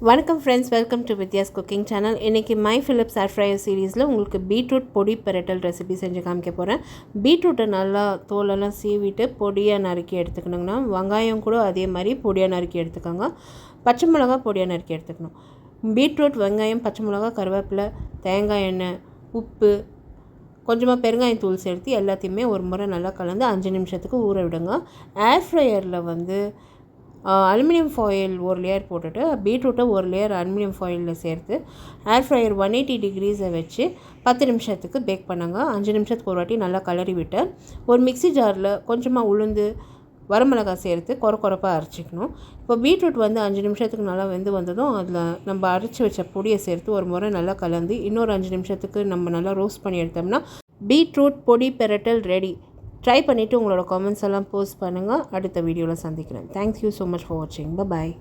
வணக்கம் friends, welcome to Vidya's cooking channel. இன்றைக்கி my Philips air fryer சீரீஸில் உங்களுக்கு பீட்ரூட் பொடி பெரட்டல் ரெசிபி செஞ்சு காமிக்க போகிறேன். பீட்ரூட்டை நல்லா தோலெல்லாம் சீவிட்டு பொடியாக நறுக்கி எடுத்துக்கணுங்கன்னா, வெங்காயம் கூட அதே மாதிரி பொடியாக நறுக்கி எடுத்துக்கோங்க. பச்சை மிளகா பொடியாக நறுக்கி எடுத்துக்கணும். பீட்ரூட், வெங்காயம், பச்சை மிளகா, கருவேப்பிலை, தேங்காய் எண்ணெய், உப்பு, கொஞ்சமாக பெருங்காயத்தூள் சேர்த்து எல்லாத்தையுமே ஒரு முறை நல்லா கலந்து 5 நிமிஷத்துக்கு ஊற விடுங்க. ஏர் ஃப்ரையரில் அலுமினியம் ஃபாயில் ஒரு லேயர் போட்டுட்டு பீட்ரூட்டை ஒரு லேயர் அலுமினியம் ஃபாயிலில் சேர்த்து ஏர் ஃப்ரையர் 180 டிகிரிஸை வச்சு 10 நிமிஷத்துக்கு பேக் பண்ணுங்க. 5 நிமிஷத்துக்கு ஒரு வாட்டி நல்லா கலரி விட்டு ஒரு மிக்ஸி ஜாரில் கொஞ்சமாக உளுந்து, வரமிளகாய் சேர்த்து கொரப்பாக அரைச்சிக்கணும். இப்போ பீட்ரூட் 5 நிமிஷத்துக்கு நல்லா வெந்து வந்ததும் அதில் நம்ம அரைச்சி வச்ச பொடியை சேர்த்து ஒரு முறை நல்லா கலந்து இன்னொரு 5 நிமிஷத்துக்கு நம்ம நல்லா ரோஸ்ட் பண்ணி எடுத்தோம்னா பீட்ரூட் பொடி பெரட்டல் ரெடி. ட்ரை பண்ணிவிட்டு உங்களோட கமெண்ட்ஸ் எல்லாம் போஸ்ட் பண்ணுங்கள். அடுத்த வீடியோவில் சந்திக்கிறேன். தேங்க்யூ ஸோ மச் ஃபார் வாட்சிங். பாய்.